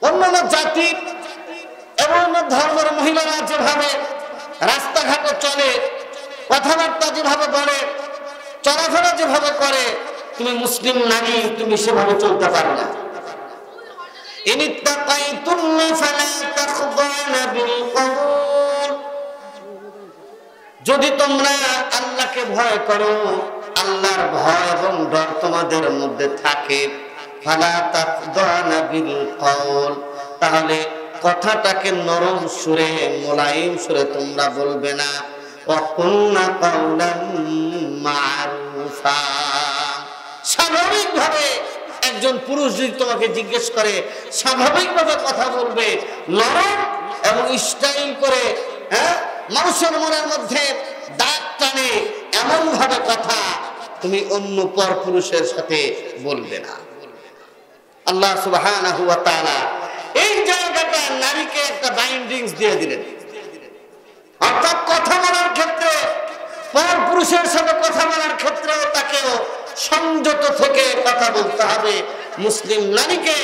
অন্যান্য জাতি এবং অন্য ধর্মের মহিলারা যেভাবে রাস্তাঘাটে চলে, কথাবার্তা যেভাবে বলে, চলাফেরা যেভাবে করে, তুমি মুসলিম নারী তুমি সেভাবে চলতে পারো না। যদি তোমরা আল্লাহকে ভয় করো, আল্লাহর ভয় এবং ডর তোমাদের মধ্যে থাকে, ফালা তাখদানা বিল কওল, তাহলে কথাটাকে নরম সুরে মোলায়েম সুরে তোমরা বলবে না। ওয়াকুলনা কাওলান মারুফা, স্বাভাবিকভাবে একজন পুরুষ যদি তোমাকে জিজ্ঞেস করে স্বাভাবিকভাবে কথা বলবে, নরম এবং স্টাইল করে, মানুষের মনের মধ্যে দাগ টানে এমন ভাবে কথা তুমি অন্য পর পুরুষের সাথে বলবে না। আল্লাহ সুবহানাহু ওয়া তাআলা এই জায়গাটা নারীকে একটা বাইন্ডিংস দিয়ে দিলেন। অর্থাৎ কথা বলার ক্ষেত্রে, পর পুরুষের সাথে কথা বলার ক্ষেত্রেও তাকেও সংযত থেকে কথা বলতে হবে। মুসলিম নারীকে,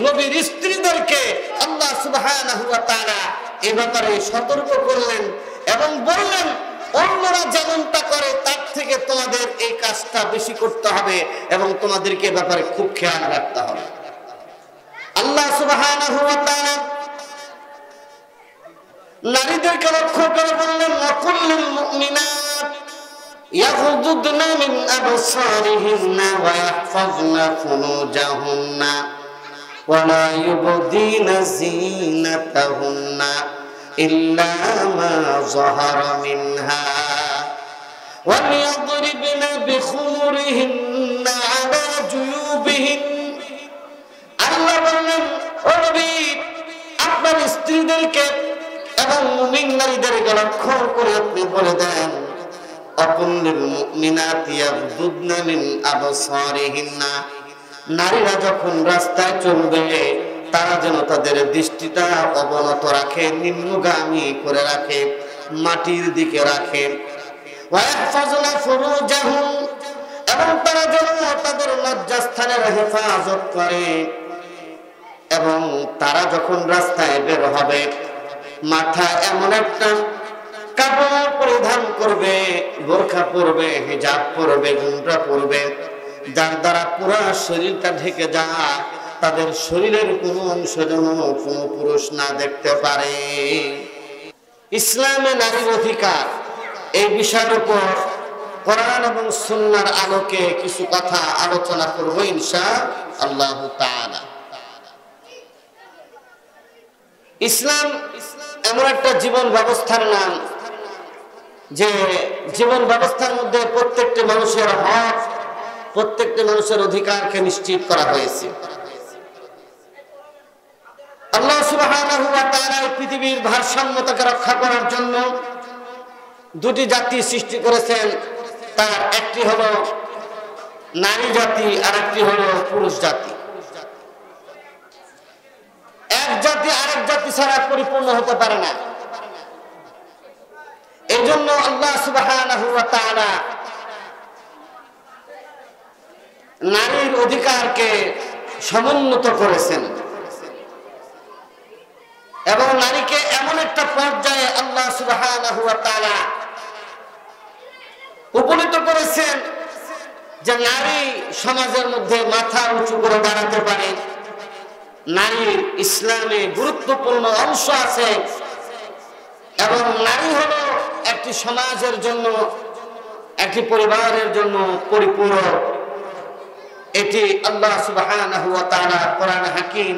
নবীর স্ত্রীদেরকে আল্লাহ সুবহানাহু ওয়া তাআলা এ ব্যাপারে সতর্ক করলেন এবং বললেন অন্যরা যেমনটা করে তার থেকে তোমাদের এই কাজটা বেশি করতে হবে এবং তোমাদেরকে এ ব্যাপারে খুব খেয়াল রাখতে হবে। আল্লাহ সুবহানাহু ওয়া তাআলা নারীদেরকে লক্ষ্য করে বললেন ওয়াকুল্লিল মুমিনাত ইয়াগুদুদনা মিন আবসারিহিন্না ওয়া ইয়াহফাযনা ফুরুজাহুন্না ওয়া লা ইউবদিনা যিনাতাহুন্না ইল্লা মা যাহারা মিনহা ওয়া লিয়াদরিবনা বিখুমুরিহিন্না আলা জুয়ুবিহিন্না। আল্লাহ বললেন ও নবী, আপনার স্ত্রীদেরকে এবং মুমিন নারীদেরকে লক্ষ্য করে আপনি বলে দেন আকুল্লিল মুমিনাতি ইয়াগুদুদনা মিন আবসারিহিন্না, নারীরা যখন রাস্তায় চলবে তারা যেন তাদের দৃষ্টিটা অবনত রাখে, নিম্নগামী করে রাখে, মাটির দিকে রাখে। ওয়া ইয়াহফাযনা ফুরুজাহুম, এবং তারা যেন তাদের লজ্জাস্থানের হেফাজত করে। এবং তারা যখন রাস্তায় বের হবে মাথায় এমন একটা কাপড় পরিধান করবে, বোরকা পরবে, হিজাব পরবে, ঘুমটা পরবে, যার দ্বারা পুরো শরীরটা ঢেকে যায়, তাদের শরীরের কোনো অংশ যেন কোনো পুরুষ না দেখতে পারে। ইসলামে নারীর অধিকার, এই বিষয়ের উপর কোরআন এবং সুন্নাহর আলোকে কিছু কথা আলোচনা করব ইনশাআল্লাহ তাআলা। ইসলাম এমন একটা জীবন ব্যবস্থার নাম যে জীবন ব্যবস্থার মধ্যে প্রত্যেকটি মানুষের হক, প্রত্যেকটি মানুষের অধিকারকে নিশ্চিত করা হয়েছে। আল্লাহ সুবহানাহু ওয়া তাআলা পৃথিবীর ভারসাম্যতাকে রক্ষা করার জন্য দুটি জাতি সৃষ্টি করেছেন। তার একটি হলো নারী জাতি আর একটি হলো পুরুষ জাতি। এক জাতি আরেক জাতি ছাড়া পরিপূর্ণ হতে পারে না। এজন্য আল্লাহ সুবহানাহু ওয়া তাআলা নারীর অধিকারকে সমুন্নত করেছেন এবং নারীকে এমন একটা পর্যায়ে আল্লাহ সুবহানাহু ওয়া তাআলা উপনীত করেছেন যে নারী সমাজের মধ্যে মাথা উঁচু করে দাঁড়াতে পারে। নারীর ইসলামে গুরুত্বপূর্ণ অংশ আছে এবং নারী হলো একটি সমাজের জন্য, একটি পরিবারের জন্য পরিপূরক। এটি আল্লাহ সুবহানাহু ওয়া তাআলা কোরআন হাকিম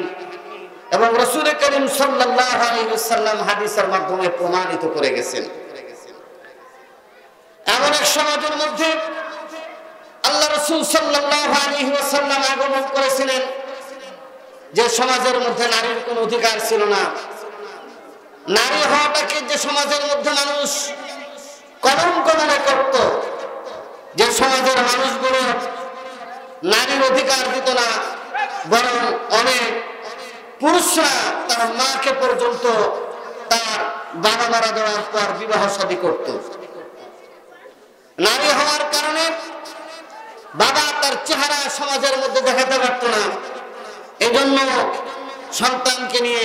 এবং রাসূল করিম সাল্লাল্লাহু আলাইহি ওয়াসাল্লাম হাদিসের মাধ্যমে প্রমাণিত করে গেছেন। এমন এক সমাজের মধ্যে আল্লাহ রাসূল সাল্লাল্লাহু আলাইহি ওয়াসাল্লাম আগমন করেছিলেন যে সমাজের মধ্যে নারীর কোনো অধিকার ছিল না। নারী হওয়াটাকে যে সমাজের মধ্যে মানুষ কলঙ্ক মনে করত, যে সমাজের মানুষগুলো নারীর অধিকার দিত না, বরং অনেক পুরুষরা তার মাকে পর্যন্ত তার বাবা মারা দেওয়ার পর বিবাহ শাদী করত। নারী হওয়ার কারণে বাবা তার চেহারা সমাজের মধ্যে দেখাতে পারত না। এজন্য সন্তানকে নিয়ে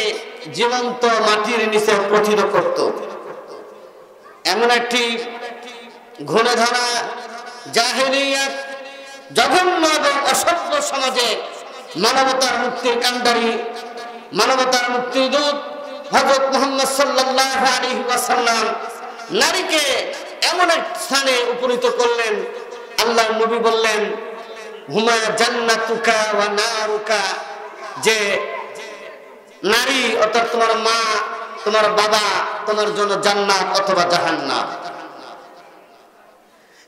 জীবন্ত মাটির নিচে পতিত করত। এমন একটি ঘুণে ধরা জাহেলিয়াত জঘন্য এবং অসভ্য সমাজে মানবতার মুক্তির কান্ডারি, মানবতার মুক্তির দূত হযরত মুহাম্মদ সাল্লাল্লাহু আলাইহি ওয়াসাল্লাম নারীকে এমন এক স্থানে উপনীত করলেন। আল্লাহর নবী বললেন, হুমা জান্নাতুকা ওয়া নারুকা, যে নারী অর্থাৎ তোমার মা, তোমার বাবা তোমার জন্য জান্নাত অথবা জাহান্নাম।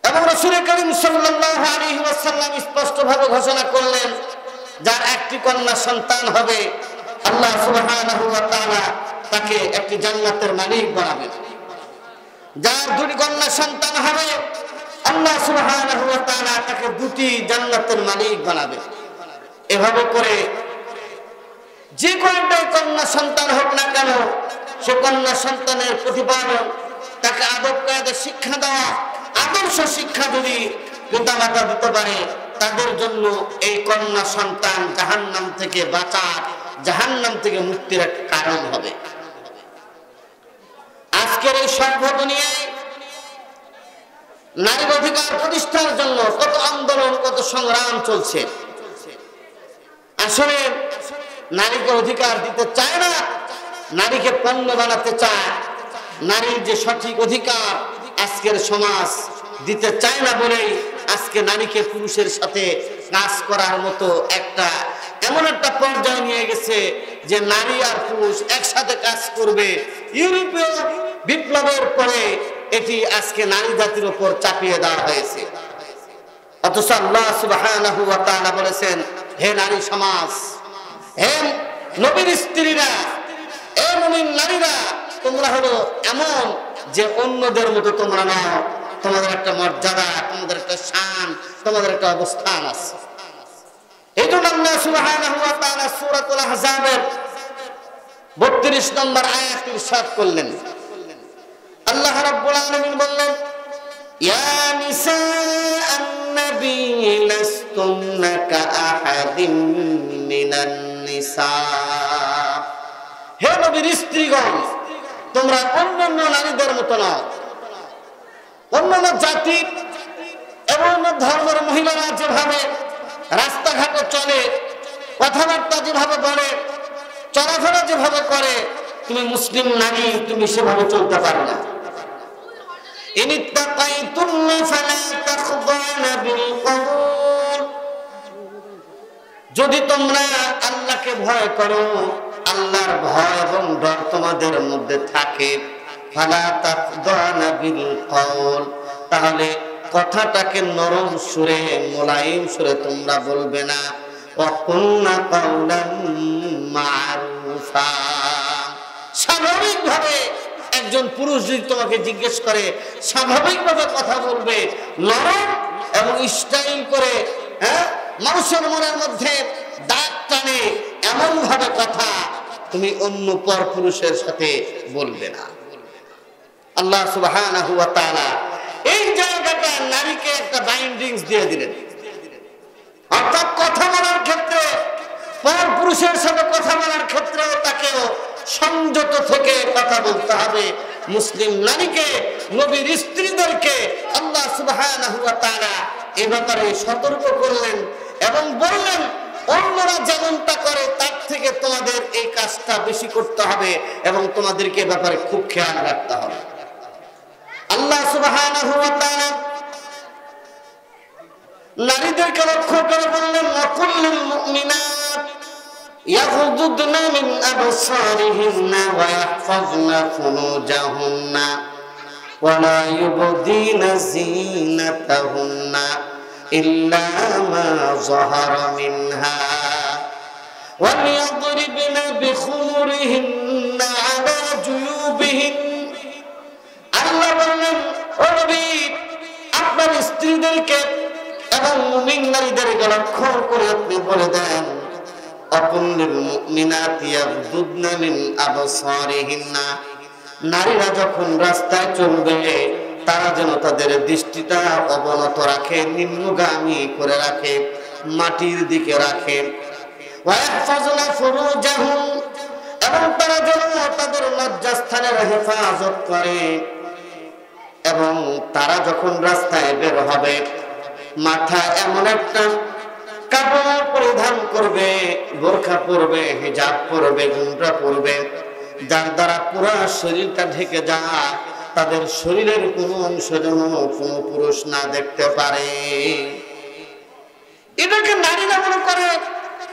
এবং রাসূল করিম সাল্লাল্লাহু আলাইহি ওয়াসাল্লাম স্পষ্টভাবে ঘোষণা করলেন, যার একটি কন্যা সন্তান হবে আল্লাহ সুবহানাহু ওয়া তাআলা তাকে একটি জান্নাতের মালিক বানাবেন। যার দুটি কন্যা সন্তান হবে আল্লাহ সুবহানাহু ওয়া তাআলা তাকে দুটি জান্নাতের মালিক বানাবেন। এভাবে করে যে কয়টাই কন্যা সন্তান হোক না কেন, সে কন্যা সন্তানের প্রতিপালন, তাকে আদব কায়দা শিক্ষা দেওয়া, আদর্শ শিক্ষা যদি পিতামাতা দিতে পারে, তাদের জন্য এই কন্যা সন্তান জাহান্নাম থেকে বাঁচার, জাহান্নাম থেকে মুক্তির এক কারণ হবে। আজকের এই সভ্য দুনিয়ায় নারীর অধিকার প্রতিষ্ঠার জন্য কত আন্দোলন, কত সংগ্রাম চলছে। আসলে নারীকে অধিকার দিতে চায় না, নারীকে পণ্য বানাতে চায়। নারীর যে সঠিক অধিকার আজকের সমাজ দিতে চায় না বলেই আজকে নারীকে পুরুষের সাথে কাজ করার মতো এমন একটা পর্যায়ে নিয়ে গেছে যে নারী আর পুরুষ একসাথে কাজ করবে। ইউরোপীয় বিপ্লবের পরে এটি আজকে নারী জাতির উপর চাপিয়ে দেওয়া হয়েছে। অথচ আল্লাহ সুবহানাহু ওয়া তাআলা বলেছেন, হে নারী সমাজ, হে নবীর স্ত্রীরা, হে মুমিন নারীরা, তোমরা হলো এমন যে অন্যদের মতো তোমরা নও। তোমাদের একটা মর্যাদা, তোমাদের একটা শান, তোমাদের একটা অবস্থান আছে। এই জন্য আল্লাহ সুবহানাহু ওয়া তাআলা সূরাতুল আহজাবের 32 নম্বর আয়াত ইরশাদ করলেন। আল্লাহ রাব্বুল আলামিন বললেন, ইয়া নিসাআন নবী লাস্তুন্না কাআহাদিন মিনান নিসা, হে নবীর স্ত্রীগণ, তোমরা অন্যান্য নারীদের মতো নও। অন্যান্য জাতি এবং ধর্মের মহিলারা যেভাবে রাস্তাঘাটে চলে, কথাবার্তা যেভাবে বলে, চলাফেরা যেভাবে করে, তুমি মুসলিম নারী তুমি সেভাবে চলতে পারো না। যদি তোমরা আল্লাহকে ভয় করো, আল্লাহর ভয় এবং ডর তোমাদের মধ্যে থাকে, তাহলে কথাটাকে নরম সুরে, মোলায়েম সুরে তোমরা বলবে না। স্বাভাবিকভাবে একজন পুরুষ যদি তোমাকে জিজ্ঞেস করে, স্বাভাবিকভাবে কথা বলবে, নরম এবং স্টাইল করে, মানুষের মনের মধ্যে দাগ টানে এমন ভাবে কথা তুমি অন্য পর পুরুষের সাথে বলবে না। আল্লাহ সুবহানাহু ওয়া তাআলা এই জায়গাটা নারীকে একটা বাইন্ডিংস দিয়ে দিলেন। অর্থাৎ কথা বলার ক্ষেত্রে, পর পুরুষের সাথে কথা বলার ক্ষেত্রেও তাকেও সংযত থেকে কথা বলতে হবে। মুসলিম নারীকে, নবীর স্ত্রীদেরকে আল্লাহ সুবহানাহু ওয়া তাআলা এ ব্যাপারে সতর্ক করলেন এবং বললেন, অন্যরা যেমনটা করে তার থেকে তোমাদের এই কাজটা বেশি করতে হবে এবং তোমাদেরকে এ ব্যাপারে খুব খেয়াল রাখতে হবে। আল্লাহ সুবহানাহু ওয়া তাআলা নারীদেরকে লক্ষ্য করে বললেন, ওয়াকুল্লিল মুমিনাত ইয়াগুদুদনা মিন আবসারিহিন্না ওয়া ইয়াহফাযনা ফুরুজাহুন্না ওয়া লা ইউবদিনা যিনাতাহুন্না ইল্লা মা যাহারা মিনহা ওয়া লিয়াদরিবনা বিখুমুরিহিন্না আলা জুয়ুবিহিন। আল্লাহ বললেন, ও নবী, আপনার স্ত্রীদেরকে এবং মুমিন নারীদেরকে লক্ষ্য করে আপনি বলে দেন, আকুল্লিল মুমিনাতি ইয়াগুদুদনা মিন আবসারিহিন্না, নারীরা যখন রাস্তায় চলবে তারা যেন তাদের দৃষ্টিটা অবনত রাখে, নিম্নগামী করে রাখে, মাটির দিকে রাখে। ওয়াহফাজনা ফুরুজাহুম, এবং তারা যেন তাদের লজ্জাস্থানের হেফাজত করে। এবং তারা যখন রাস্তায় বের হবে মাথা এমন একটা কাপড় পরিধান করবে, বোরকা পরবে, হিজাব পরবে, ঘুমটা পরবে, যার দ্বারা পুরো শরীরটা ঢেকে যায়, তাদের শরীরের কোনো অংশ যেন কোনো পুরুষ না দেখতে পারে। এটাকে নারীরা মনে করে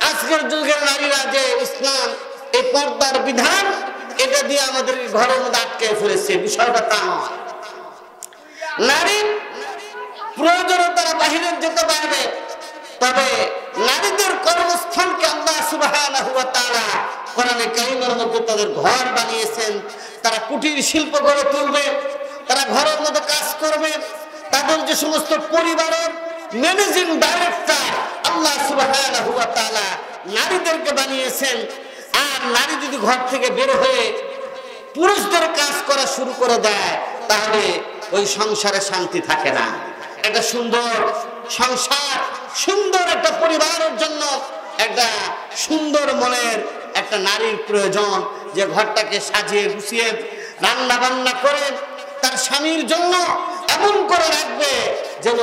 আজকের যুগের নারীরা যে ইসলাম এই পর্দার বিধান এটা দিয়ে আমাদের ঘরের মধ্যে আটকে ফেলেছে। বিষয়টা তা নয়। নারীর প্রয়োজনে তারা বাহিরে যেতে পারবে, তবে নারীদের কর্মস্থলকে আল্লাহ সুবহানাহু ওয়া তাআলা কোরআনে কারীমের মধ্যে তাদের ঘর বানিয়েছেন। তারা কুটির শিল্প গড়ে তুলবে, তারা ঘরের মধ্যে কাজ করবে। তাদের যে সমস্ত পরিবারের ম্যানেজিং ডাইরেক্টর আল্লাহ সুবহানাহু ওয়া তাআলা নারীদেরকে বানিয়েছেন। আর নারী যদি ঘর থেকে বের হয়ে পুরুষদের কাজ করা শুরু করে দেয়, তাহলে ওই সংসারে শান্তি থাকে না। একটা সুন্দর সংসার, সুন্দর একটা পরিবারের জন্য একটা সুন্দর মনের একটা নারীর প্রয়োজন, যে ঘরটাকে সাজিয়ে গুছিয়ে রান্না বান্না করে তার স্বামীর জন্য এমন করে রাখবে যেন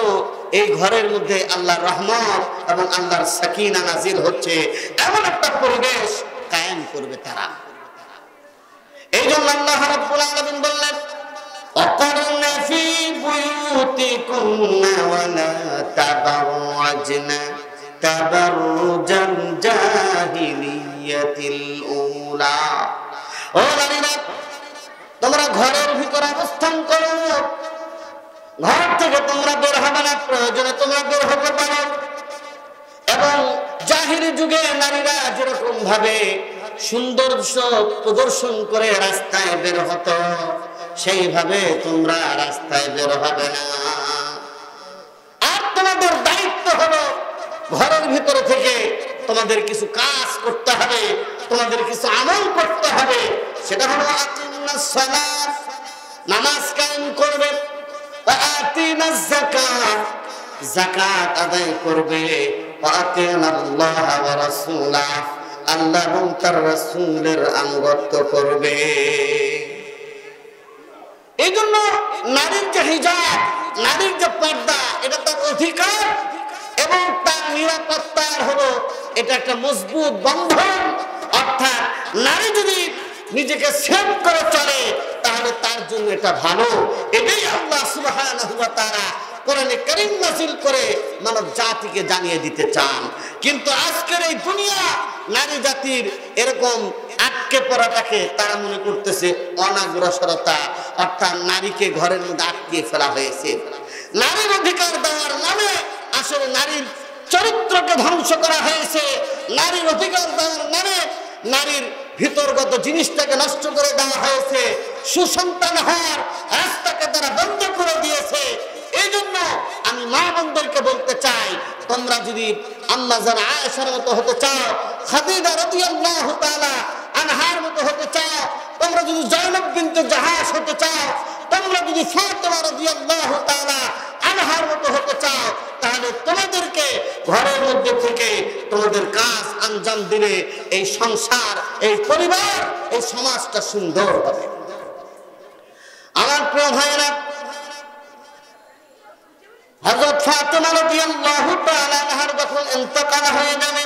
এই ঘরের মধ্যে আল্লাহর রহমত এবং আল্লাহর সাকিনা নাজিল হচ্ছে, এমন একটা পরিবেশ কায়েম করবে তারা। এই জন্য আল্লাহ রাব্বুল আলামিন বললেন, ওয়াকারনা ফি বুয়ুতিকুন্না ওয়া লা তাবাররাজনা তাবাররুজাল জাহিলিয়াতিল উলা। ও নারীরা, তোমরা ঘরের ভিতরে অবস্থান করো, ঘর থেকে তোমরা বের হবে না, প্রয়োজনে তোমরা বের হতে পারো। এবং জাহিলি যুগে নারীরা যেরকম ভাবে সৌন্দর্য প্রদর্শন করে রাস্তায় বের হতো, সেইভাবে তোমরা রাস্তায় বের হবে না। আর তোমাদের দায়িত্ব হলো ঘরের ভিতরে থেকে তোমাদের কিছু কাজ করতে হবে, তোমাদের কিছু আমল করতে হবে। সেটা হলো আকিমুস সালাত, নামাজ কায়েম করবে, ওয়া আতিনাজ যাকাত, যাকাত আদায় করবে, ওয়া আতিনাল্লাহ ওয়া রাসূলাহ, আল্লাহ এবং তার রাসূলের আনুগত্য করবে। এই জন্য নারীর যে হিজাব, নারীর যে পর্দা, এটা তার অধিকার এবং তার নিরাপত্তার হলো এটা একটা মজবুত বন্ধন। অর্থাৎ নারী যদি নিজেকে সেভ করে চলে তাহলে তার জন্য এটা ভালো। এটাই আল্লাহ সুবহানাহু ওয়া তাআলা কোরআনে কারীম নাযিল করে মানব জাতিকে জানিয়ে দিতে চান। কিন্তু আজকের এই দুনিয়া নারী জাতির এরকম আটকে পড়াটাকে তারা মনে করতেছে অনাগ্রসরতা, অর্থাৎ নারীকে ঘরের মধ্যে আটকে ফেলা হয়েছে। নারীর অধিকার দেওয়ার নামে আসলে নারীর চরিত্রকে ধ্বংস করা হয়েছে। নারীর অধিকার দেওয়ার নামে নারীর ভিতরগত জিনিসটাকে নষ্ট করে দেওয়া হয়েছে। সুসন্তান হওয়ার রাস্তাকে তারা বন্ধ করে দিয়েছে। এই জন্য আমি মা বোনদেরকে বলতে চাই, তোমরা যদি আম্মা জান আয়েশার মতো হতে চাও, খাদিজা রাদিয়াল্লাহু তাআলা আনহার মতো হতে চাও, তোমরা যদি জয়নব বিনতে জাহাশ হতে চাও, তোমরা যদি ফাতেমা রাদিয়াল্লাহু তাআলা আনহার মতো হতে চাও, তাহলে তোমাদেরকে ঘরের মধ্যে থেকে তোমাদের কাজ আঞ্জাম দিলে এই সংসার, এই পরিবার, এই সমাজটা সুন্দর হবে। আমার প্রিয় ভাইয়েরা, হযরত ফাতেমা রাদিয়াল্লাহু তাআলা আনহার যখন ইন্তেকাল হয়ে যাবে,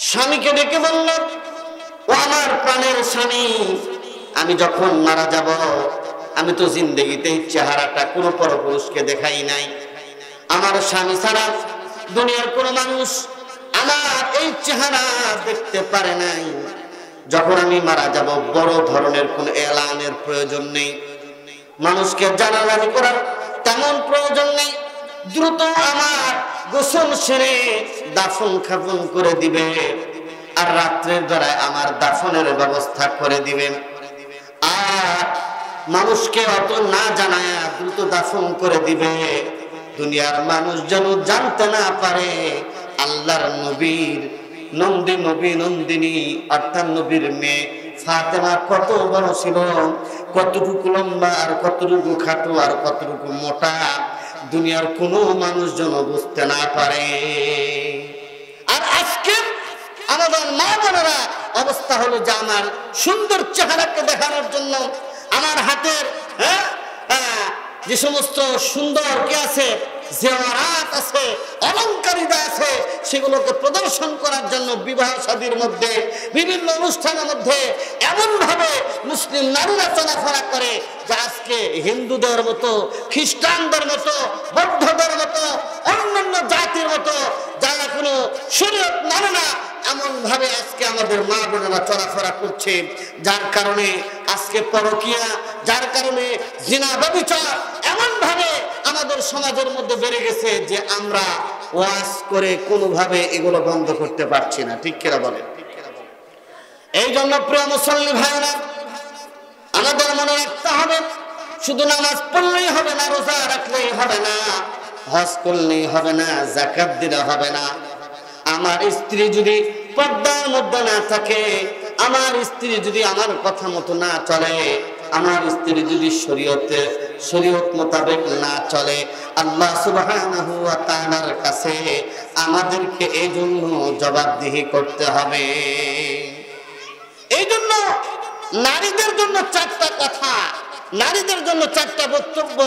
স্বামীকে ডেকে বললেন, ও আমার প্রাণের স্বামী, আমি যখন মারা যাব, আমি তো জিন্দেগিতে চেহারাটা কোনো পরপুরুষকে দেখাই নাই। আমার স্বামী ছাড়া দুনিয়ার কোনো মানুষ আমার এই চেহারা দেখতে পারে নাই। যখন আমি মারা যাব, বড় ধরনের কোন এলানের প্রয়োজন নেই, মানুষকে জানাজানি করার তেমন প্রয়োজন নেই। দ্রুত আমার গোসল সেরে দাফন খাফন করে দিবে, আর রাত্রের বেলায় আমার দাফনের ব্যবস্থা করে দিবেন। আর মানুষকে অত না জানায়া দ্রুত দাফন করে দিবে, দুনিয়ার মানুষ যেন জানতে না পারে আল্লাহর নবীর নন্দিনী অর্থাৎ নবীর মেয়ে ফাতেমা কত বড় ছিল, কতটুকু লম্বা আর কতটুকু খাটো আর কতটুকু মোটা, দুনিয়ার কোনো মানুষ যেন বুঝতে না পারে। আর আজকে আমাদের মা বোনেরা অবস্থা হলো যে আমার সুন্দর চেহারাকে দেখানোর জন্য আমার হাতের যে সমস্ত সুন্দর কি আছে, জেওয়ারাত আছে, অলংকারিতা আছে, সেগুলোকে প্রদর্শন করার জন্য বিবাহ শাদীর মধ্যে, বিভিন্ন অনুষ্ঠানের মধ্যে এমন ভাবে মুসলিম নারীরা চলাফেরা করে যে আজকে হিন্দুদের মতো, খ্রিস্টানদের মতো, বৌদ্ধদের মতো, অন্যান্য জাতির মতো যারা কোনো শরীয়ত মানে না, এমন ভাবে আজকে আমাদের মা বোনেরা চলাফেরা করছে। যার কারণে আজকে পরকীয়া, যার কারণে জিনা ব্যভিচার এমন ভাবে আমাদের সমাজের মধ্যে বেড়ে গেছে যে আমরা ওয়াজ করে কোনোভাবে এগুলো বন্ধ করতে পারছি না। ঠিক কিনা বলেন? এই জন্য প্রিয় মুসল্লি ভাইরা, আমাদের মনে রাখতে হবে, শুধু নামাজ পড়লেই হবে না, রোজা রাখলেই হবে না, হজ করলেই হবে না, যাকাত দিলে হবে না। আমার স্ত্রী যদি পর্দার মধ্যে না থাকে, আমার স্ত্রী যদি আমার কথা মতো না চলে, আমার স্ত্রী যদি শরীয়ত মোতাবেক না চলে, আল্লাহ সুবহানাহু ওয়া তাআলার কাছে আমাদেরকে এই জন্য জবাবদিহি করতে হবে। এই জন্য নারীদের জন্য 4টা কথা, নারীদের জন্য 4টা বক্তব্য,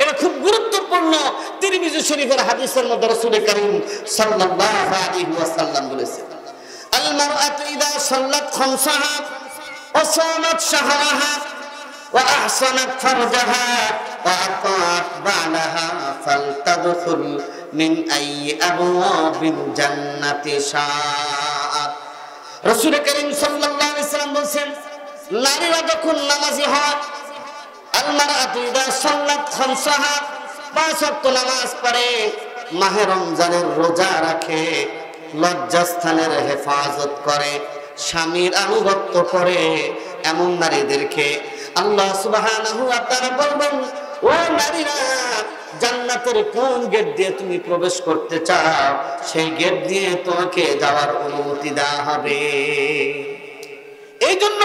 এটা খুব গুরুত্বপূর্ণ। তিরমিজি শরীফের হাদিসের মধ্যে রাসূল কারীম সাল্লাল্লাহু আলাইহি ওয়াসাল্লাম বলেছেন, আল মারআতু ইযা সাল্লাত খামসাহা ওয়া সামাত শাহরাহা ওয়া আহসানাত ফারজাহা ওয়া আতাআত বালাহা ফালতাদখুল মিন আইয়ি আবওয়াবিল জান্নাতি শাআত। রাসূল কারীম সাল্লাল্লাহু আলাইহি ওয়াসাল্লাম বলেছেন, নারীরা যখন নামাজি হয়, আল মারআতু ইযা সাল্লাত খামসাহা, 5 ওয়াক্ত নামাজ পড়ে, মাহে রমজানের রোজা রাখে, লজ্জাস্থানের হেফাজত করে, স্বামীর আনুগত্য করে, এমন নারীদেরকে আল্লাহ সুবহানাহু ওয়া তাআলা বলবেন, ও নারীরা, জান্নাতের কোন গেট দিয়ে তুমি প্রবেশ করতে চাও, সেই গেট দিয়ে তোমাকে যাওয়ার অনুমতি দেওয়া হবে। এই জন্য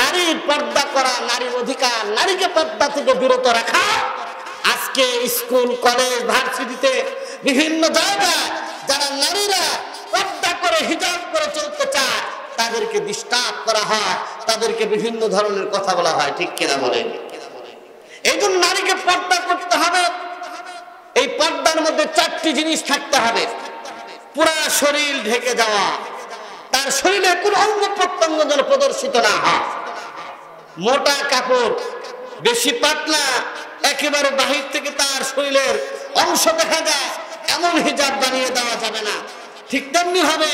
নারীর পর্দা করা, নারীর অধিকার, নারীকে পর্দা থেকে বিরত রাখা। আজকে স্কুল, কলেজ, ভার্সিটিতে বিভিন্ন জায়গায় যারা নারীরা পর্দা করে, হিজাব করে চলতে চায়, তাদেরকে ডিস্টার্ব করা হয়, তাদেরকে বিভিন্ন ধরনের কথা বলা হয়। ঠিক কিনা বলেন? এই জন্য নারীকে পর্দা করতে হবে। এই পর্দার মধ্যে 4টি জিনিস থাকতে হবে। পুরা শরীর ঢেকে যাওয়া, তার শরীরে কোনো অঙ্গ প্রত্যঙ্গ যেন প্রদর্শিত না হয়। মোটা কাপড়, বেশি পাতলা, একেবারে বাহির থেকে তার শরীরের অংশ দেখা যায়, এমন হিজাব বানিয়ে দেওয়া যাবে না। ঠিক তেমনি হবে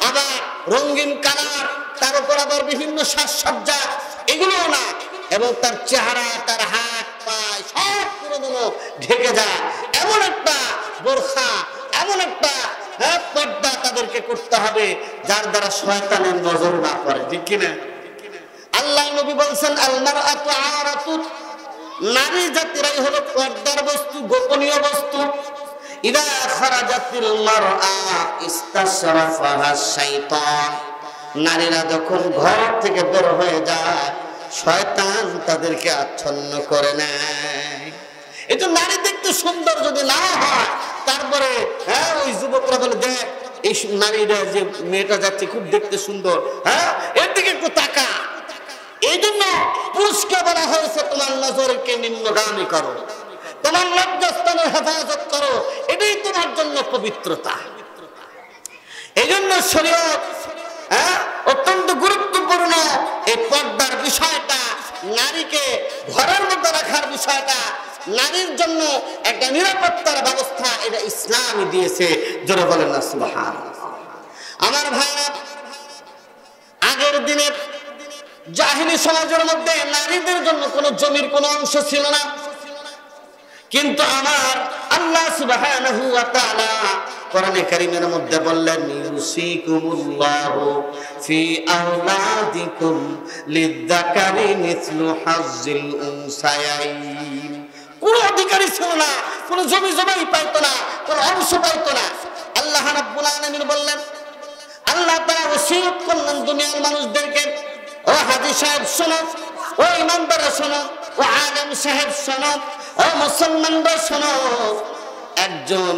আবার রঙিন কালার, তার উপর আবার বিভিন্ন সাজসজ্জা, এগুলোও না। এবং তার চেহারা, তার হাত পা সব পুরোনো ঢেকে যায়, এমন একটা বোরখা, এমন একটা পর্দা তাদেরকে করতে হবে যার দ্বারা শয়তানের নজর না পড়ে। ঠিক কিনা? আল্লাহ নবী বলছেন, আল মারআতু আওরাতু, নারী জাতিরাই হলো পর্দার বস্তু, গোপনীয় বস্তু। ইদা খারাজাতিল মারআ ইস্তাশরাফাহা শাইতান, নারীরা যখন ঘর থেকে বের হয়ে যায়, শয়তান তাদেরকে আচ্ছন্ন করে নেয়। এই তো নারী দেখতে সুন্দর যদি না হয়, তারপরে ওই যুবকরা বলে, দেখ এই নারীরা, যে মেয়েটা যাচ্ছে খুব দেখতে সুন্দর, এর দিকে একটু তাকা। এই জন্য পুরুষকে বলা হয়েছে, তোমার নজরকে নিম্নগামী করো, তোমার লজ্জাস্থানের হেফাজত করো, এটাই তোমার জন্য পবিত্রতা। এই জন্য শরীয়ত অত্যন্ত গুরুত্বপূর্ণ। এই পর্দার বিষয়টা, নারীকে ঘরের মধ্যে রাখার বিষয়টা, নারীর জন্য একটা নিরাপত্তার ব্যবস্থা, এটা ইসলামই দিয়েছে। জোরে বলেন না সুবহানাল্লাহ। আমার ভাইরা, আগের দিনের জাহিলি সমাজের মধ্যে নারীদের জন্য কোনো জমির কোনো অংশ ছিল না, কিন্তু আমার আল্লাহ সুবহানাহু ওয়া তাআলা কোরআনে কারীমের মধ্যে বললেন, ইউসিকুমুল্লাহু ফি আওলাদিকুম লিযযাকারি মিসলু হাজ্জিল উনসায়াইন। কোন অধিকারী ছিল না, কোন জমি জমাই পাইতো না, কোন অংশ পাইতো না। আল্লাহ রাব্বুল আলামিন বললেন, আল্লাহ তাআলা ওসিয়ত করলেন দুনিয়ার মানুষদেরকে, ও হাজী সাহেব শোনো, ও ইমানদার শোনো, ও আলেম সাহেব শোনো, ও মুসলমানরা শোনো, একজন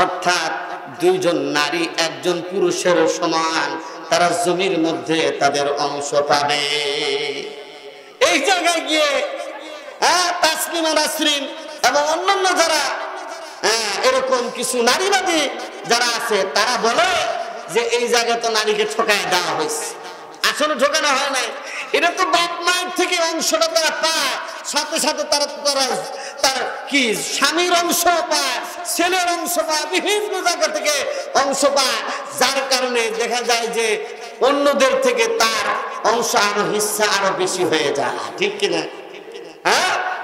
অর্থাৎ 2জন নারী একজন পুরুষের সমান তারা জমির মধ্যে তাদের অংশ পাবে। এই জায়গায় গিয়ে তাসলিমা নাসরিন এবং অন্যান্য যারা এরকম কিছু নারীবাদী যারা আছে তারা বলে যে এই জায়গায় তো নারীকে ঠকায় দেওয়া হয়েছে। আসলে ঠকানো হয় নাই, এটা তো বাপ মায়ের থেকে অংশটা তারা পায়, সাথে সাথে তারা তার কি স্বামীর অংশ পায়, ছেলের অংশ পায়, বিভিন্ন জায়গা থেকে অংশ পায়, যার কারণে দেখা যায় যে অন্যদের থেকে তার অংশ আরো হিস্সা আরো বেশি হয়ে যায়। ঠিক কিনা?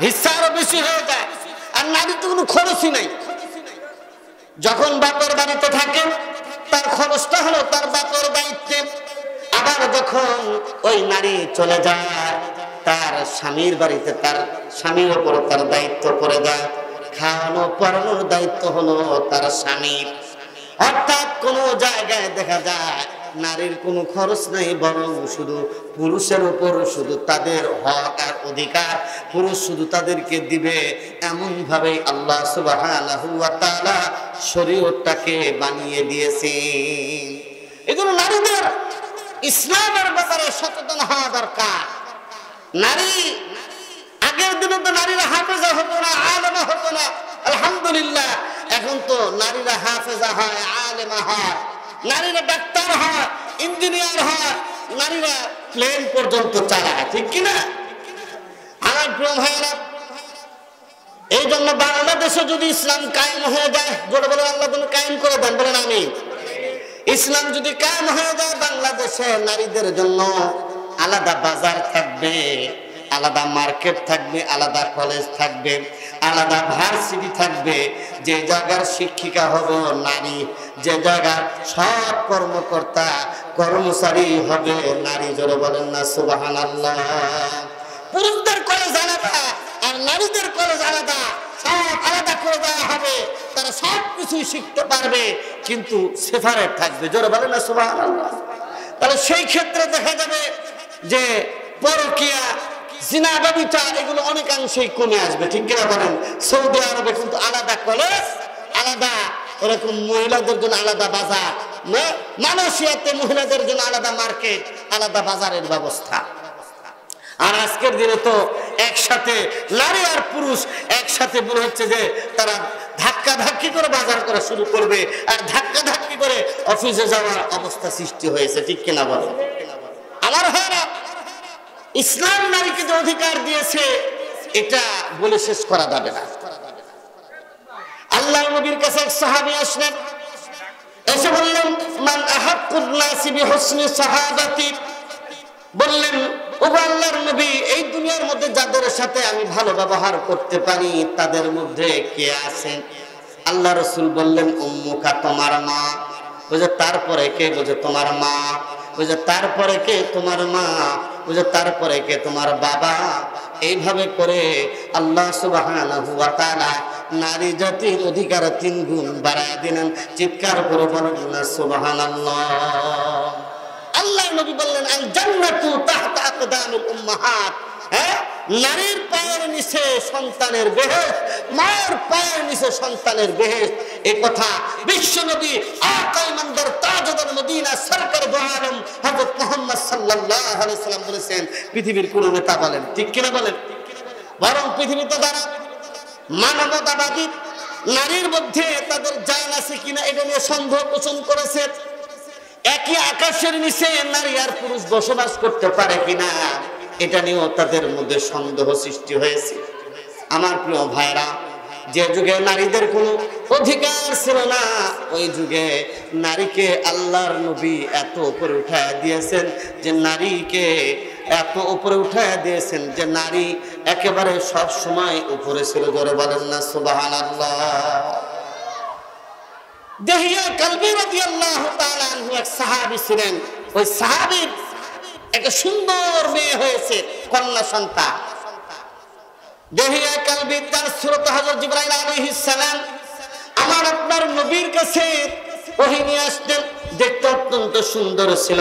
হিস্সা আরো বেশি হয়ে যায়। আর নারী তো কোনো খরচই নাই। যখন বাপের বাড়িতে থাকে তার খরচটা হলো তার বাপের দায়িত্বে, আবার যখন ওই নারী চলে যায় তার স্বামীর বাড়িতে তার স্বামীর উপর তার দায়িত্ব পড়ে যায়, খাওয়ানো পড়ানোর দায়িত্ব হলো তার স্বামীর। অর্থাৎ কোনো জায়গায় দেখা যায় নারীর কোনো খরচ নাই, বরং শুধু পুরুষের উপর শুধু তাদের হক আর অধিকার, পুরুষ শুধু তাদেরকে দিবে, এমন ভাবে আল্লাহ সুবহানাহু ওয়া তাআলা শরীয়তটাকে বানিয়ে দিয়েছেন। এজন্য নারীদের ইসলামের ব্যাপারে সচেতন হওয়া দরকার। নারী আগের দিনে তো নারীরা হাফেজা হতো না, আলেমা হতো না, আলহামদুলিল্লাহ এখন তো নারীরা হাফেজা হয়, আলেমা হয়, নারীরা ডাক্তার হয়, ইঞ্জিনিয়ার হয়, নারীরা প্লেন পর্যন্ত চালায়। ঠিক কিনা? আমার প্রিয় ভাইয়েরা, এই জন্য বাংলাদেশে যদি ইসলাম কায়েম হয়ে যায়, বলে বলে আল্লাহ তুমি কায়েম করে দেন, বলেন আমি। ইসলাম যদি কায়েম হয়ে যায় বাংলাদেশে, নারীদের জন্য আলাদা বাজার থাকবে, আলাদা মার্কেট থাকবে, আলাদা কলেজ থাকবে, আলাদা ভার্সিটি থাকবে, যে জায়গার শিক্ষিকা হবে নারী, যে জায়গার সব কর্মকর্তা কর্মচারী হবে নারী। জোরে বলেন না সুবহানাল্লাহ। পুরুষদের কলেজ আলাদা আর নারীদের কলেজ আলাদা, সব আলাদা করে দেওয়া হবে, তারা সব কিছুই শিখতে পারবে, কিন্তু সেপারেট থাকবে। জোরে বলেন না সুবহানাল্লাহ। তাহলে সেই ক্ষেত্রে দেখা যাবে যে পরকীয়া, জিনা, ব্যভিচার এগুলো অনেকাংশেই কমে আসবে। ঠিক কিনা বলেন? সৌদি আরবে কিন্তু আলাদা কলেজ, আলাদা এরকম মহিলাদের জন্য আলাদা বাজার, মালয়েশিয়াতে মহিলাদের জন্য আলাদা মার্কেট, আলাদা বাজারের ব্যবস্থা। আর আজকের দিনে তো একসাথে নারী আর পুরুষ একসাথে মনে হচ্ছে যে তারা ধাক্কা ধাক্কি করে বাজার করা শুরু করবে, আর ধাক্কা ধাক্কি করে অফিসে যাওয়ার অবস্থা সৃষ্টি হয়েছে। ঠিক কিনা বলেন? আমার ভাইরা, ইসলাম নারীকে যে অধিকার দিয়েছে এটা বলে শেষ করা যাবে না। আল্লাহর নবীর কাছে এক সাহাবী আসলেন, এসে বললেন মান আহাক্কুন নাসি বিহুসনি সাহাবাতি, বললেন ও আল্লাহর নবী, এই দুনিয়ার মধ্যে যাদের সাথে আমি ভালো ব্যবহার করতে পারি তাদের মধ্যে কে আছেন? আল্লাহ রাসূল বললেন উম্মুকা, তোমার মা। বুঝে তারপরে কে? বুঝে তোমার মা। বুঝে তারপরে কে? তোমার মা। বুঝে তারপরে কে? তোমার বাবা। এইভাবে করে আল্লাহ সুবহানাহু ওয়া তাআলা নারী জাতির অধিকার 3 গুণ বাড়ায় দিলেন। চিৎকার করে বলেন না সুবহানাল্লাহ। আল্লাহ নবী বললেন আল জান্নাতু তাহতা আকদামিল উম্মাহাত, নারীর পায়ের নিচে সন্তানের বেহেশত, মায়ের পায়ের নিচে সন্তানের বেহেশত। এই কথা বিশ্ব নবী আকা ইমানদার তাজুল মদিনা সরকার দু আলম হযরত মুহাম্মদ সাল্লাল্লাহু আলাইহি ওয়াসাল্লাম বলেছেন, পৃথিবীর কোন নেতা বলেন। ঠিক কিনা বলেন? বরং পৃথিবীতে যারা মানবতাবাদী নারীর মধ্যে তাদের জান আছে কিনা এটা নিয়ে সন্দেহ পোষণ করেছে, একই আকাশের নিচে নারী আর পুরুষ বসবাস করতে পারে কিনা এটা নিয়েও তাদের মধ্যে সন্দেহ সৃষ্টি হয়েছে। আমার প্রিয় ভাইরা, যে যুগে নারীদের কোনো অধিকার ছিল না, ওই যুগে নারীকে আল্লাহর নবী এত উপরে উঠায় দিয়েছেন যে নারীকে এত উপরে উঠায় দিয়েছেন যে নারী একেবারে সব সময় উপরে ছিল। জোরে বলেন না সুবহানাল্লাহ। দেহিয়া কালবি রাদিয়াল্লাহু তাআলা আনহু এক সাহাবী ছিলেন, ওই সাহাবীর একটা সুন্দর মেয়ে হয়েছে, কন্যা সন্তান। দেহিয়া কালবি তার সুরত হযরত জিবরাইল আলাইহিস সালাম আমার আপনার নবীর কাছে ওহী নিয়ে আসতেন, দেখতে অত্যন্ত সুন্দর ছিল।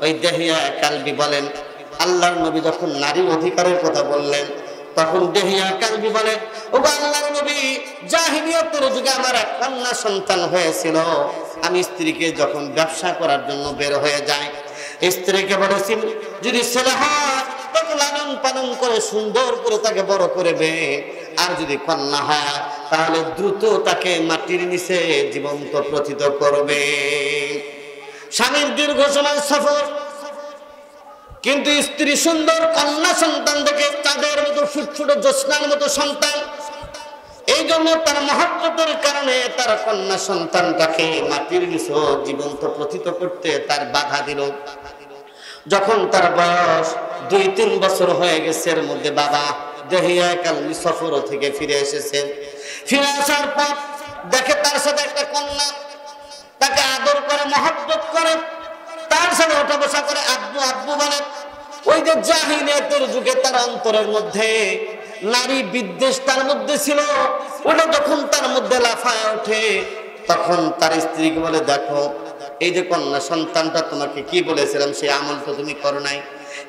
ওই দেহিয়া কালবি বলেন, আল্লাহর নবী যখন নারীর অধিকারের কথা বললেন তখন দেহিয়া কালবি বলে, ও আল্লাহর নবী, জাহিলিয়াতের যুগে আমার এক কন্যা সন্তান হয়েছিল। আমি স্ত্রীকে যখন ব্যবসা করার জন্য বের হয়ে যাই, স্ত্রীকে বলেছি যদি ছেলে হয় তাকে লালন পালন করে সুন্দর করে তাকে বড় করবে, আর যদি কন্যা হয় তাহলে দ্রুত তাকে মাটির নিচে জীবন্ত প্রথিত করবে। স্বামীর দীর্ঘ সময় সফর, কিন্তু স্ত্রী সুন্দর কন্যা সন্তান দেখে চাঁদের মতো ফুটফুট জ্যোৎস্নার মতো সন্তান, এই জন্য তার মহব্বতের কারণে তার কন্যা সন্তানটাকে মাটির নিচে জীবন্ত প্রথিত করতে তার বাধা দিল। যখন তার বয়স 2-3 বছর হয়ে গেছে, এর মধ্যে বাবা দেহিয়া কালবি সফর থেকে ফিরে এসেছেন। ফিরে আসার পর দেখে তার সাথে একটা কন্যা, তাকে আদর করে মহব্বত করে, তার সাথে ওঠা বসা করে, আব্বু আব্বু বলে। ওই যে জাহিলিয়াতের যুগে তার অন্তরের মধ্যে নারী বিদ্বেষ তার মধ্যে ছিল, ওটা যখন তার মধ্যে লাফায় ওঠে, তখন তার স্ত্রীকে বলে, দেখো এই যে কন্যা সন্তানটা তোমাকে কি বলেছিলাম সেই আমল তো তুমি করো নাই,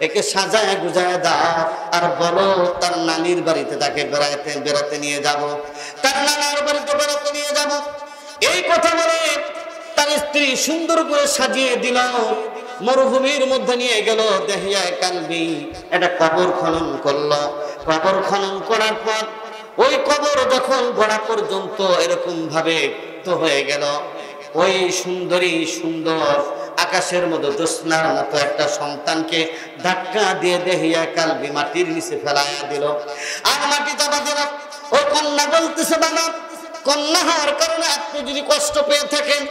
একে সাজায় গুজায় দাও আর বলো তার নানির বাড়িতে তাকে বেড়াতে নিয়ে যাব, তার নানার বাড়িতে বেড়াতে নিয়ে যাব। এই কথা বলে তার স্ত্রী সুন্দর করে সাজিয়ে দিল, মরুভূমির মধ্যে নিয়ে গেল। দেহিয়া কালবি একটা কবর খনন করলো। কবর খনন করার পর ওই কবর যখন গোড়া পর্যন্ত এরকম ভাবে তো হয়ে গেল, ওই সুন্দরী সুন্দর আকাশের মতো জ্যোৎস্নার মতো একটা সন্তানকে ধাক্কা দিয়ে দেহিয়া কালবি মাটির নিচে ফেলাইয়া দিল। আর মাটি চাপা দিল। ওই কন্যা বলতেছে, বাবা, কন্যা হওয়ার কারণে আপনি যদি কষ্ট পেয়ে থাকেন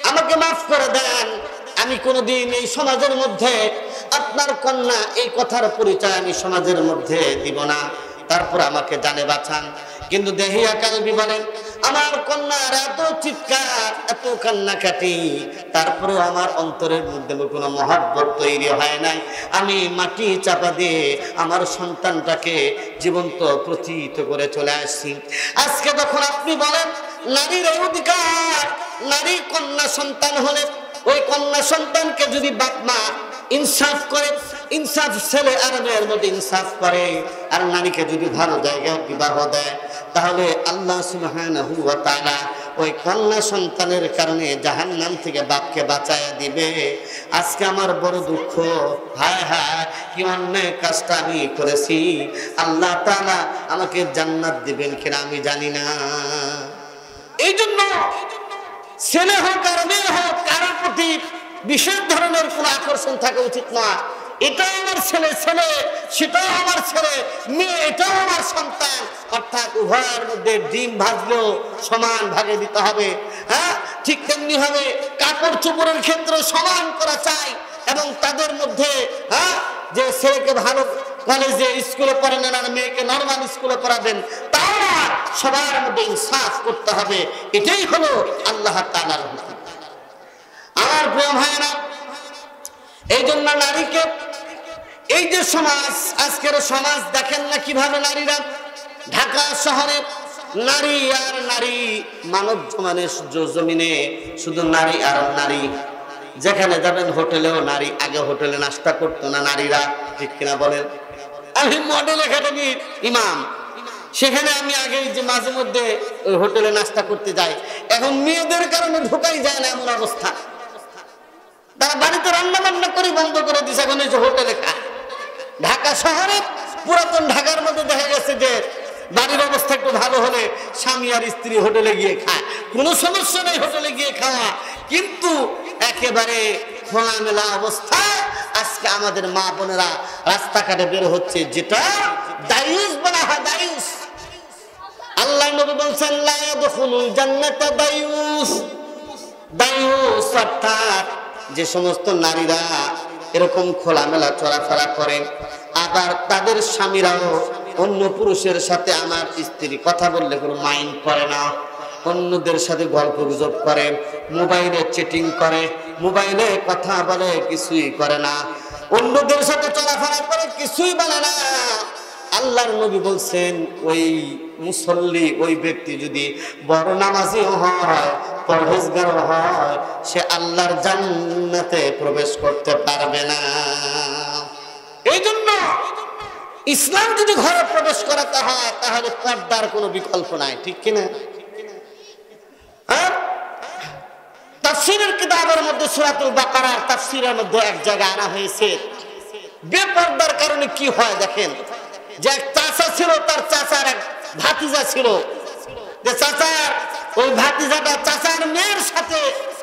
আমাকে মাফ করে দেন, আমি কোনোদিন এই সমাজের মধ্যে আপনার কন্যা এই কথার পরিচয় আমি সমাজের মধ্যে দিব না, তারপর আমাকে জানে বাঁচান। কিন্তু দেহিয়া কালবি বলেন, আমার কন্যার এত চিৎকার, এত কান্নাকাটি, তারপরে আমার অন্তরের মধ্যে কোনো মহব্বত তৈরি হয় নাই। আমি মাটি চাপা দিয়ে আমার সন্তানটাকে জীবন্ত প্রথিত করে চলে আসছি। আজকে যখন আপনি বলেন নারীর অধিকার, নারী কন্যা সন্তান হলে ওই কন্যা সন্তানকে যদি বাপ মা ইনসাফ করে, ইনসাফ ছেলে আর মেয়ের মধ্যে ইনসাফ করে, আর নারীকে যদি ভালো জায়গায় বিবাহ দেয়, তাহলে আল্লাহ সুবহানাহু ওয়া তাআলা ওই কন্যা সন্তানের কারণে জাহান্নাম থেকে বাপকে বাঁচায়া দিবে। আজকে আমার বড় দুঃখ, হায় হায় কি অন্যায় কাজটা আমি করেছি, আল্লাহ তাআলা আমাকে জান্নাত দিবেন কিনা আমি জানি না। এই জন্য ছেলে হোক আর মেয়ে হোক, কারোর প্রতি বিশেষ ধরনের কোন আকর্ষণ থাকা উচিত না। এটাও আমার ছেলে, ছেলে সেটাও আমার ছেলে, মেয়ে এটাও আমার সন্তান, অর্থাৎ উভয়ের মধ্যে ডিম ভাজলেও সমান ভাগে দিতে হবে। হ্যাঁ, ঠিক তেমনি হবে কাপড় চোপড়ের ক্ষেত্রে সমান করা চাই, এবং তাদের মধ্যে যে ছেলেকে ভালো কলেজে স্কুলে পড়ান আর মেয়েকে নরমাল স্কুলে পড়াবেন, তাও সবার মধ্যে ইনসাফ করতে হবে। এটাই হলো আল্লাহ তাআলার হুকুম। আমার প্রিয় ভাইরা, এই জন্য নারীকে, এই যে সমাজ, আজকের সমাজ দেখেন না কিভাবে নারীরা ঢাকা শহরে নারী আর নারী, মানব জমিনে শুধু নারী আর নারী। যেখানে যাবেন হোটেলেও নারী, আগে হোটেলে নাস্তা করতো না নারীরা, ঠিক কিনা বলেন? আমি মডেল একাডেমির ইমাম, সেখানে আমি আগে যে মাঝে মধ্যে ওই হোটেলে নাস্তা করতে যাই, এখন মেয়েদের কারণে ঢোকাই যায় না এমন অবস্থা। তারা বাড়িতে রান্না বান্না করে বন্ধ করে দিচ্ছে, এখন এসে হোটেলে খায়। ঢাকা শহরে, পুরাতন ঢাকার মধ্যে দেখা গেছে যে বাড়ির অবস্থা একটু ভালো হলে স্বামী আর স্ত্রী হোটেলে গিয়ে খায়, কোনো সমস্যা নেই হোটেলে গিয়ে খাওয়া, কিন্তু একেবারে খোলামেলা অবস্থায় আজকে আমাদের মা বোনেরা রাস্তাঘাটে বের হচ্ছে, যেটা দায়ুস বলা হয়। দায়ুস, আল্লাহ নবী বলছেন লা ইয়াদখুলুল জান্নাতা দায়ুস। দায়ুস অর্থাৎ যে সমস্ত নারীরা এরকম খোলামেলা চলাফেরা করে, আবার তাদের স্বামীরাও অন্য পুরুষের সাথে, আমার স্ত্রী কথা বললে কোনো মাইন্ড করে না, অন্যদের সাথে গল্প গুজব করে, মোবাইলে চ্যাটিং করে, মোবাইলে কথা বলে, কিছুই করে না, অন্যদের সাথে চলাফেরা করে, কিছুই বলে না। আল্লাহর নবী বলছেন ওই মুসল্লি, ওই ব্যক্তি যদি বড় নামাজি হয়, পরহেজগার হয়, সে আল্লাহর জান্নাতে প্রবেশ করতে পারবে না। এই জন্য ইসলাম যদি ঘরে প্রবেশ করাতে হয় তাহলে পর্দার কোনো বিকল্প নাই, ঠিক কিনা? তাফসীরের কিতাবের মধ্যে সূরাতুল বাকারার তাফসীরের মধ্যে এক জায়গায় আনা হয়েছে বেপর্দার কারণে কি হয়। দেখেন যে এক চাচা ছিল, তার চাচার এক ভাতিজা ছিল, যে চাচার ওই ভাতিজাটা চাচার মেয়ের সাথে,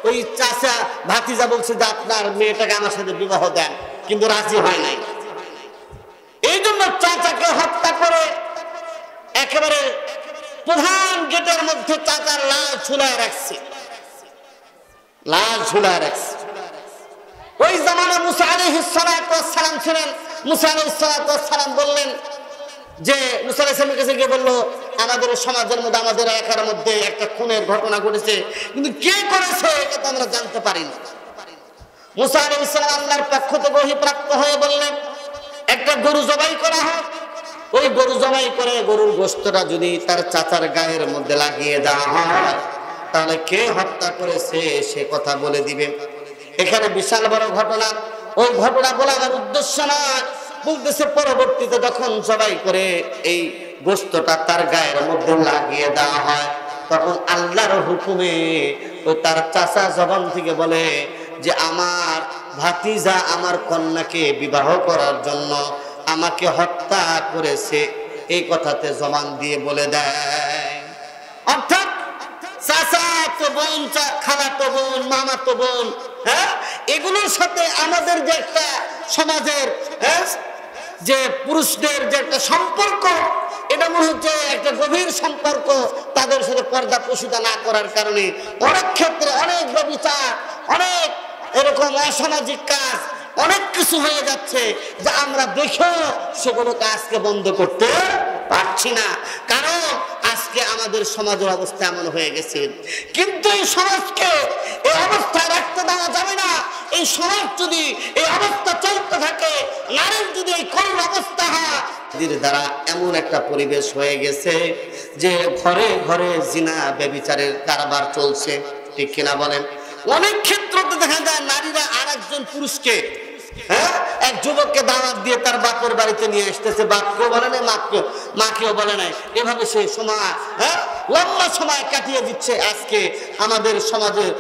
ওই চাচা ভাতিজা বলছে যে আপনার মেয়েটাকে আমার সাথে বিবাহ দেন, কিন্তু রাজি হয় নাই। এই জন্য চাচাকে হত্যা করে একেবারে প্রধান গেটের মধ্যে চাচার লাশ ঝুলায় রাখছে, লাশ ঝুলায় রাখছে। ওই জামানায় মুসা আলাইহিস সালাম ছিলেন। মুসা আলাইহিস সালাম বললেন যে মুসা আলাইহিস সালামের কাছে গিয়ে বললো আমাদের সমাজের মধ্যে, আমাদের এলাকার মধ্যে একটা খুনের ঘটনা ঘটেছে, কিন্তু কে করেছে এটা তো আমরা জানতে পারি না। মুসা আলাইহিস সালাম আল্লাহর পক্ষ থেকে ওহীপ্রাপ্ত হয়ে বললেন একটা গরু জবাই করা হোক। ওই গরু জবাই করে গরুর গোশতটা যদি তার চাচার গায়ের মধ্যে লাগিয়ে দেওয়া হয় তাহলে কে হত্যা করেছে সে কথা বলে দিবে। এখানে বিশাল বড় ঘটনা, ওই ঘটনা বলা আমার উদ্দেশ্য না। বলতেছে পরবর্তীতে যখন জবাই করে এই গোশতটা তার গায়ের মধ্যে লাগিয়ে দেওয়া হয় তখন আল্লাহর হুকুমে ওই তার চাচা জবান থেকে বলে যে আমার ভাতিজা আমার কন্যাকে বিবাহ করার জন্য আমাকে হত্যা করেছে, এই কথাতে জবান দিয়ে বলে দেয়। অর্থাৎ চাচা তো বোন, খালা তো বোন, মামা তো বোন, হ্যাঁ, এগুলোর সাথে আমাদের যে একটা সমাজের যে পুরুষদের যে একটা সম্পর্ক, এটা মনে হচ্ছে একটা গভীর সম্পর্ক। তাদের সাথে পর্দা প্রসূতা না করার কারণে অনেক ক্ষেত্রে অনেক ব্যভিচার, অনেক এরকম অসামাজিক কাজ, অনেক কিছু হয়ে যাচ্ছে যে আমরা দেখেও সেগুলো কাজকে বন্ধ করতে পারছি না, কারণ আজকে আমাদের সমাজের অবস্থা এমন হয়ে গেছে। কিন্তু এই সমাজকে এই অবস্থায় রাখতে দেওয়া যাবে না। এই সমাজ যদি এই অবস্থা চলতে থাকে, নারীর যদি এই করুণ অবস্থা হয়, দ্বারা এমন একটা পরিবেশ হয়ে গেছে যে ঘরে ঘরে জিনা ব্যভিচারের কারবার চলছে, ঠিক কিনা বলেন? অনেক ক্ষেত্রে দেখা যায় নারীরা আরেকজন পুরুষকে, এক যুবককে দাওয়াত দিয়ে তার বাপের বাড়িতে নিয়ে আসতেছে, বাপকেও বলে নাই, মাকেও বলে নাই, এভাবে সে সময় লম্বা সময় কাটিয়ে দিচ্ছে। আজকে আমাদের সমাজের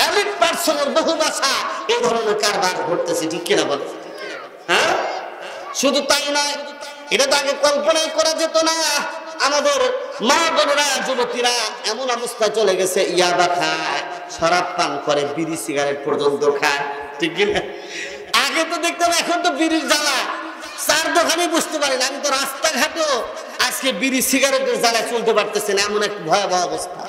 এলিট পার্সনের বহু বাসা এই ধরনের কারবার ঘটতেছে, ঠিক কিনা বলে? শুধু তাই নয়, এটা তো আগে কল্পনাই করা যেত না। আমাদের মা বোনেরা, যুবতীরা এমন অবস্থায় চলে গেছে, ইয়াবা খায়, শরাব পান করে, বিড়ি সিগারেট পর্যন্ত খায়, ঠিক কিনা? আগে তো দেখতাম, এখন তো বিড়ির জ্বালা চার দোকানে বুঝতে পারি না। আমি তো রাস্তাঘাটেও আজকে বিড়ি সিগারেটের জ্বালায় চলতে পারতেছে না, এমন এক ভয়াবহ অবস্থা।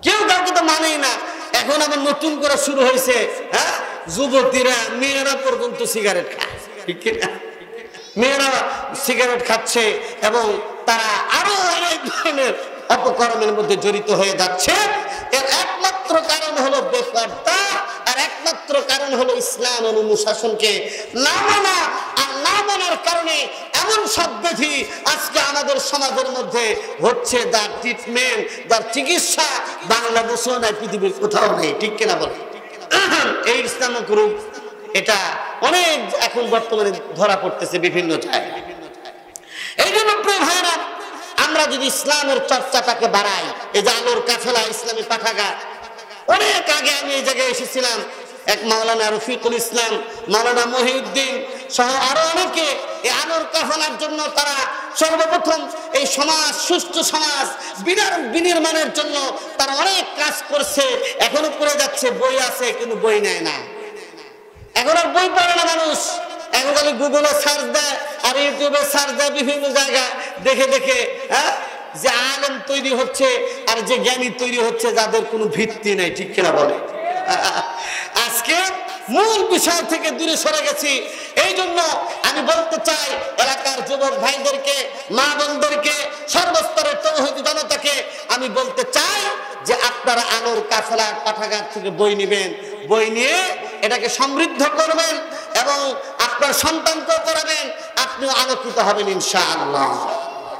কেউ কাউকে তো মানেই না। এখন আবার নতুন করে শুরু হয়েছে, যুবতীরা, মেয়েরা পর্যন্ত সিগারেট খায়, ঠিক কিনা? মেয়েরা সিগারেট খাচ্ছে এবং তারা আরো অনেক ধরনের অপকর্মের মধ্যে জড়িত হয়ে যাচ্ছে। এর একমাত্র কারণ হলো বেপরদা, আর একমাত্র কারণ হলো ইসলাম অনুশাসনকে না মানা। আর না মানার কারণে এমন সব ব্যাধি আজকে আমাদের সমাজের মধ্যে হচ্ছে, যার ট্রিটমেন্ট, যার চিকিৎসা বাংলাদেশেও নাই, পৃথিবীর কোথাও নেই, ঠিক কিনা বলে? এই ইসলামিক রূপ এটা অনেক এখন বর্তমানে ধরা পড়তেছে বিভিন্ন জায়গায়। এই জন্য প্রিয় ভাইরা, আমরা যদি ইসলামের চর্চাটাকে বাড়াই, এই যে আলোর কাফেলা ইসলামী পাঠাগার, অনেক আগে আমি এই জায়গায় এসেছিলাম, এক মাওলানা রফিকুল ইসলাম, মাওলানা মহিউদ্দিন সহ আরো অনেকে এই আলোর কাফেলার জন্য তারা সর্বপ্রথম এই সমাজ, সুষ্ঠু সমাজ বিনির্মাণের জন্য তারা অনেক কাজ করছে, এখনো করে যাচ্ছে। বই আছে কিন্তু বই নেয় না, এখন আর বই পড়ে না মানুষ। এখন খালি গুগলে সার্চ দেয় আর ইউটিউবে সার্চ দেয়, বিভিন্ন জায়গায় দেখে দেখে যে আলেম তৈরি হচ্ছে আর যে জ্ঞানী তৈরি হচ্ছে, যাদের কোনো ভিত্তি নেই, ঠিক কিনা বলে? আজকে মূল বিষয় থেকে দূরে সরে গেছি। এই জন্য আমি বলতে চাই এলাকার যুবক ভাইদেরকে, মা বোনদেরকে, সর্বস্তরের তৌহিদি জনতাকে আমি বলতে চাই যে আপনারা আলোর কাফেলা পাঠাগার থেকে বই নেবেন, বই নিয়ে এটাকে সমৃদ্ধ করবেন এবং আপনার সন্তানকেও করাবেন, আপনিও আলোকিত হবেন ইনশাআল্লাহ।